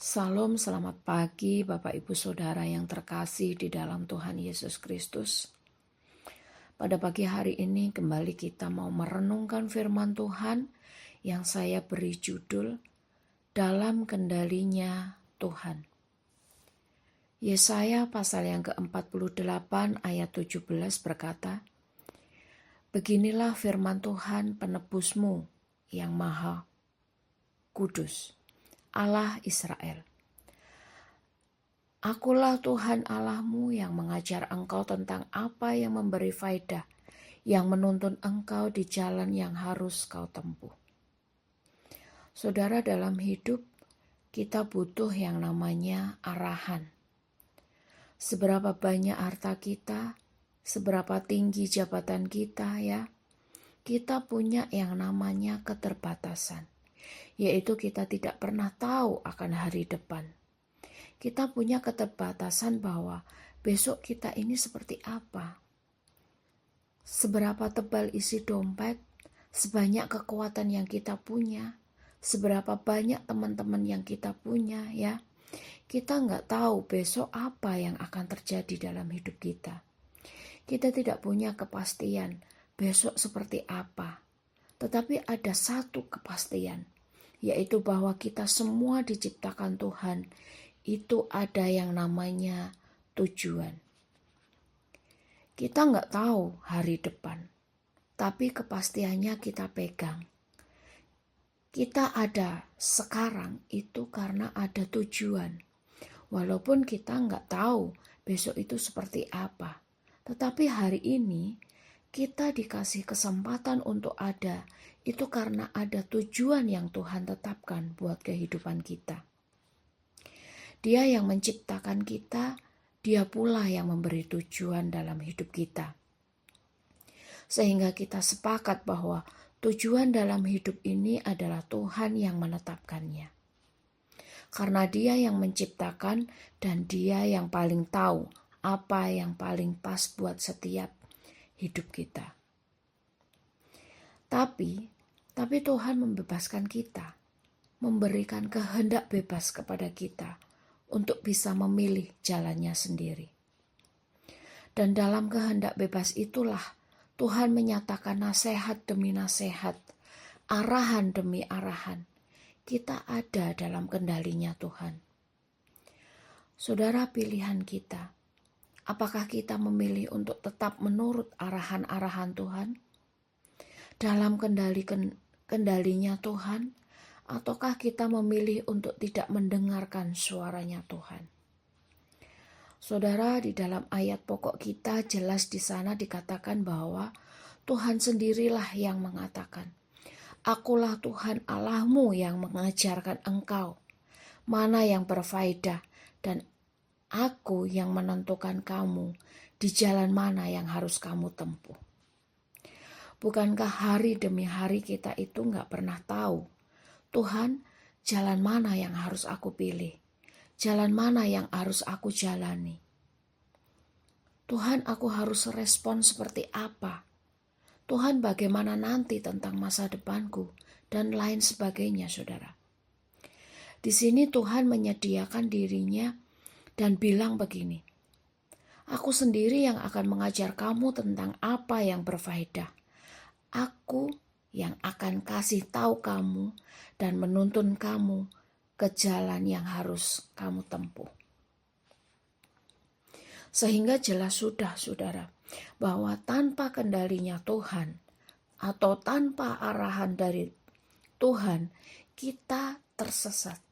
Salam, selamat pagi Bapak Ibu Saudara yang terkasih di dalam Tuhan Yesus Kristus. Pada pagi hari ini kembali kita mau merenungkan firman Tuhan yang saya beri judul Dalam Kendalinya Tuhan. Yesaya pasal yang ke-48 ayat 17 berkata, "Beginilah firman Tuhan penebusmu yang maha kudus, Allah Israel. Akulah Tuhan Allahmu yang mengajar engkau tentang apa yang memberi faedah, yang menuntun engkau di jalan yang harus kau tempuh." Saudara, dalam hidup kita butuh yang namanya arahan. Seberapa banyak harta kita, seberapa tinggi jabatan kita kita punya yang namanya keterbatasan. Yaitu kita tidak pernah tahu akan hari depan. Kita punya keterbatasan bahwa besok kita ini seperti apa. Seberapa tebal isi dompet, sebanyak kekuatan yang kita punya, seberapa banyak teman-teman yang kita punya Kita nggak tahu besok apa yang akan terjadi dalam hidup kita. Kita tidak punya kepastian besok seperti apa. Tetapi ada satu kepastian, yaitu bahwa kita semua diciptakan Tuhan. Itu ada yang namanya tujuan. Kita nggak tahu hari depan, tapi kepastiannya kita pegang. Kita ada sekarang itu karena ada tujuan. Walaupun kita nggak tahu besok itu seperti apa, tetapi hari ini kita dikasih kesempatan untuk ada, itu karena ada tujuan yang Tuhan tetapkan buat kehidupan kita. Dia yang menciptakan kita, Dia pula yang memberi tujuan dalam hidup kita. Sehingga kita sepakat bahwa tujuan dalam hidup ini adalah Tuhan yang menetapkannya. Karena Dia yang menciptakan dan Dia yang paling tahu apa yang paling pas buat setiap hidup kita. Tapi Tuhan membebaskan kita, memberikan kehendak bebas kepada kita untuk bisa memilih jalannya sendiri. Dan dalam kehendak bebas itulah Tuhan menyatakan nasihat demi nasihat, arahan demi arahan. Kita ada dalam kendalinya Tuhan. Saudara, pilihan kita, apakah kita memilih untuk tetap menurut arahan-arahan Tuhan? Dalam kendalinya Tuhan, ataukah kita memilih untuk tidak mendengarkan suaranya Tuhan? Saudara, di dalam ayat pokok kita jelas di sana dikatakan bahwa Tuhan sendirilah yang mengatakan, "Akulah Tuhan Allahmu yang mengajarkan engkau mana yang berfaedah, dan Aku yang menentukan kamu di jalan mana yang harus kamu tempuh." Bukankah hari demi hari kita itu gak pernah tahu, Tuhan, jalan mana yang harus aku pilih? Jalan mana yang harus aku jalani? Tuhan, aku harus respon seperti apa? Tuhan, bagaimana nanti tentang masa depanku? Dan lain sebagainya, saudara. Di sini Tuhan menyediakan dirinya dan bilang begini, "Aku sendiri yang akan mengajar kamu tentang apa yang berfaedah. Aku yang akan kasih tahu kamu dan menuntun kamu ke jalan yang harus kamu tempuh." Sehingga jelas sudah, saudara, bahwa tanpa kendalinya Tuhan atau tanpa arahan dari Tuhan, kita tersesat.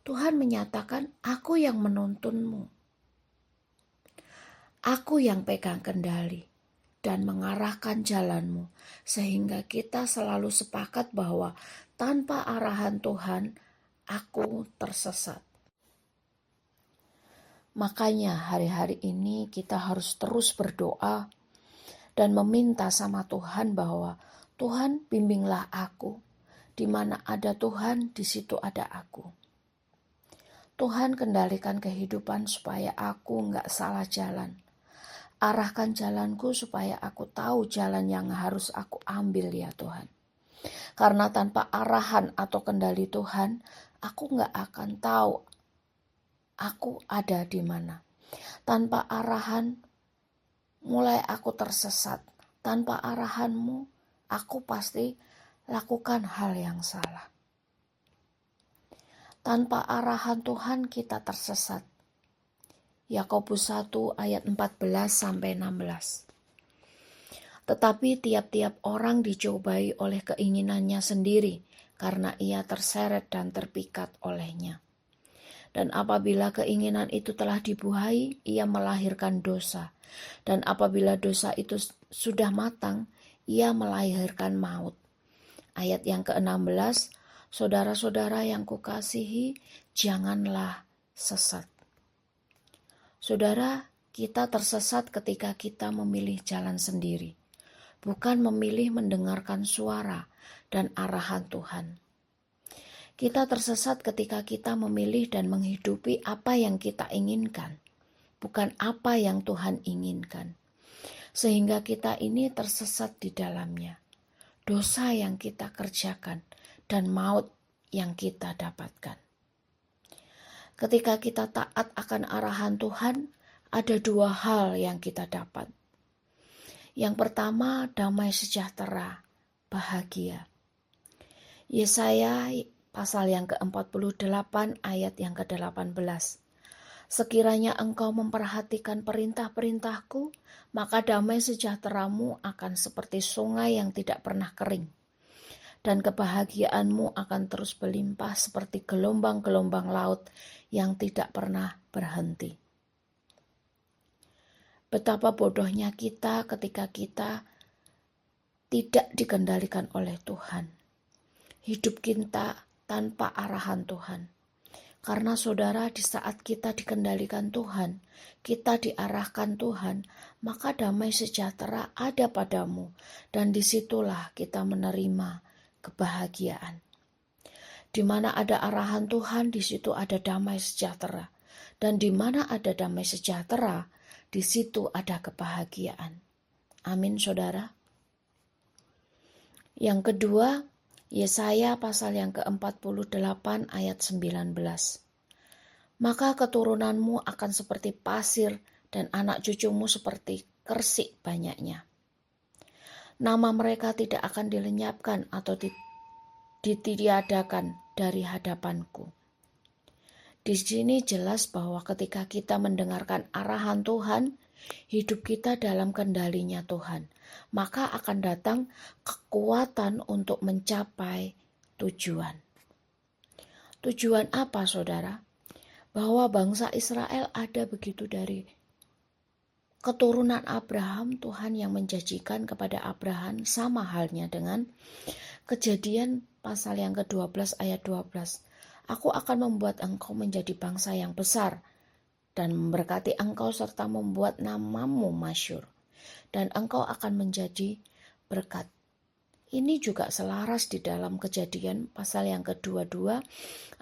Tuhan menyatakan, "Aku yang menuntunmu. Aku yang pegang kendali dan mengarahkan jalanmu." Sehingga kita selalu sepakat bahwa tanpa arahan Tuhan, aku tersesat. Makanya hari-hari ini kita harus terus berdoa dan meminta sama Tuhan bahwa Tuhan, bimbinglah aku. Di mana ada Tuhan, di situ ada aku. Tuhan, kendalikan kehidupan supaya aku nggak salah jalan. Arahkan jalanku supaya aku tahu jalan yang harus aku ambil ya Tuhan. Karena tanpa arahan atau kendali Tuhan, aku gak akan tahu aku ada di mana. Tanpa arahan, mulai aku tersesat. Tanpa arahanmu, aku pasti lakukan hal yang salah. Tanpa arahan Tuhan kita tersesat. Yakobus 1 ayat 14-16. Tetapi tiap-tiap orang dicobai oleh keinginannya sendiri karena ia terseret dan terpikat olehnya. Dan apabila keinginan itu telah dibuai, ia melahirkan dosa. Dan apabila dosa itu sudah matang, ia melahirkan maut. Ayat yang ke-16, saudara-saudara yang kukasihi, janganlah sesat. Saudara, kita tersesat ketika kita memilih jalan sendiri, bukan memilih mendengarkan suara dan arahan Tuhan. Kita tersesat ketika kita memilih dan menghidupi apa yang kita inginkan, bukan apa yang Tuhan inginkan. Sehingga kita ini tersesat di dalamnya. Dosa yang kita kerjakan dan maut yang kita dapatkan. Ketika kita taat akan arahan Tuhan, ada dua hal yang kita dapat. Yang pertama, damai sejahtera, bahagia. Yesaya pasal yang ke-48 ayat yang ke-18. Sekiranya engkau memperhatikan perintah-perintahku, maka damai sejahteramu akan seperti sungai yang tidak pernah kering. Dan kebahagiaanmu akan terus berlimpah seperti gelombang-gelombang laut yang tidak pernah berhenti. Betapa bodohnya kita ketika kita tidak dikendalikan oleh Tuhan. Hidup kita tanpa arahan Tuhan. Karena saudara, di saat kita dikendalikan Tuhan, kita diarahkan Tuhan, maka damai sejahtera ada padamu. Dan disitulah kita menerima kebahagiaan. Di mana ada arahan Tuhan, di situ ada damai sejahtera. Dan di mana ada damai sejahtera, di situ ada kebahagiaan. Amin, saudara. Yang kedua, Yesaya pasal yang ke-48 ayat 19. Maka keturunanmu akan seperti pasir dan anak cucumu seperti kersik banyaknya. Nama mereka tidak akan dilenyapkan atau ditiadakan dari hadapanku. Di sini jelas bahwa ketika kita mendengarkan arahan Tuhan, hidup kita dalam kendalinya Tuhan, maka akan datang kekuatan untuk mencapai tujuan. Tujuan apa, saudara? Bahwa bangsa Israel ada begitu dari keturunan Abraham, Tuhan yang menjanjikan kepada Abraham, sama halnya dengan Kejadian pasal yang ke-12 ayat 12. Aku akan membuat engkau menjadi bangsa yang besar dan memberkati engkau serta membuat namamu masyhur. Dan engkau akan menjadi berkat. Ini juga selaras di dalam Kejadian pasal yang ke-22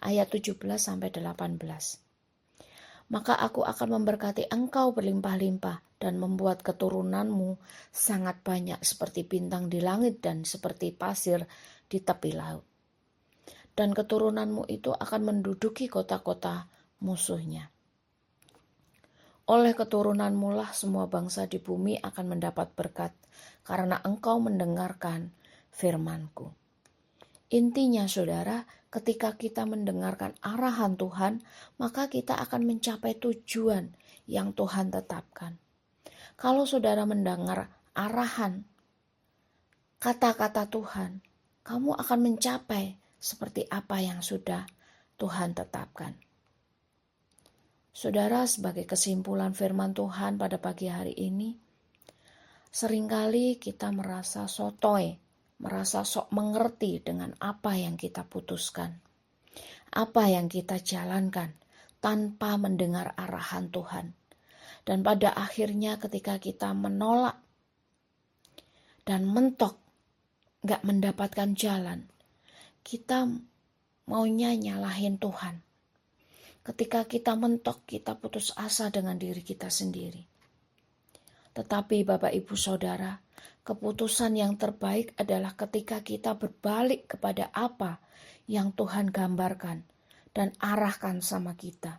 ayat 17-18. Maka aku akan memberkati engkau berlimpah-limpah dan membuat keturunanmu sangat banyak seperti bintang di langit dan seperti pasir di tepi laut. Dan keturunanmu itu akan menduduki kota-kota musuhnya. Oleh keturunanmu lah semua bangsa di bumi akan mendapat berkat, karena engkau mendengarkan firman-Ku. Intinya, saudara, ketika kita mendengarkan arahan Tuhan, maka kita akan mencapai tujuan yang Tuhan tetapkan. Kalau saudara mendengar arahan, kata-kata Tuhan, kamu akan mencapai seperti apa yang sudah Tuhan tetapkan. Saudara, sebagai kesimpulan firman Tuhan pada pagi hari ini, seringkali kita merasa sotoy, merasa sok mengerti dengan apa yang kita putuskan, apa yang kita jalankan tanpa mendengar arahan Tuhan. Dan pada akhirnya ketika kita menolak dan mentok, gak mendapatkan jalan, kita maunya nyalahin Tuhan. Ketika kita mentok, kita putus asa dengan diri kita sendiri. Tetapi Bapak Ibu Saudara, Keputusan yang terbaik adalah ketika kita berbalik kepada apa yang Tuhan gambarkan dan arahkan sama kita.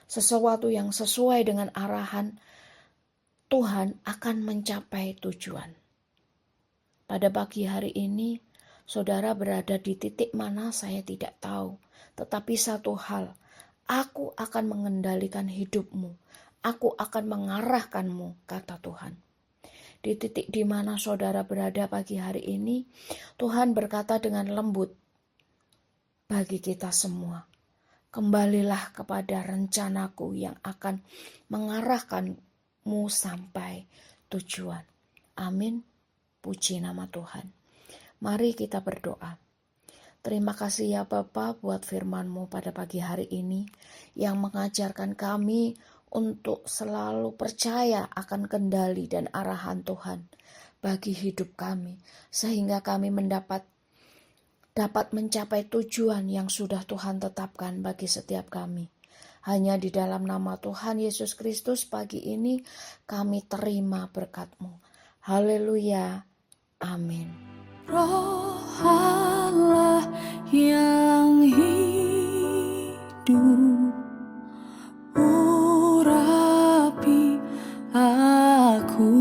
Sesuatu yang sesuai dengan arahan Tuhan akan mencapai tujuan. Pada pagi hari ini, saudara berada di titik mana saya tidak tahu. Tetapi satu hal, aku akan mengendalikan hidupmu. Aku akan mengarahkanmu, kata Tuhan. Di titik di mana saudara berada pagi hari ini, Tuhan berkata dengan lembut bagi kita semua. Kembalilah kepada rencanaku yang akan mengarahkanmu sampai tujuan. Amin. Puji nama Tuhan. Mari kita berdoa. Terima kasih ya Bapa buat firman-Mu pada pagi hari ini yang mengajarkan kami untuk selalu percaya akan kendali dan arahan Tuhan bagi hidup kami, sehingga kami dapat mencapai tujuan yang sudah Tuhan tetapkan bagi setiap kami. Hanya di dalam nama Tuhan Yesus Kristus pagi ini kami terima berkat-Mu. Haleluya. Amin. Roh Allah yang hidup urapi aku.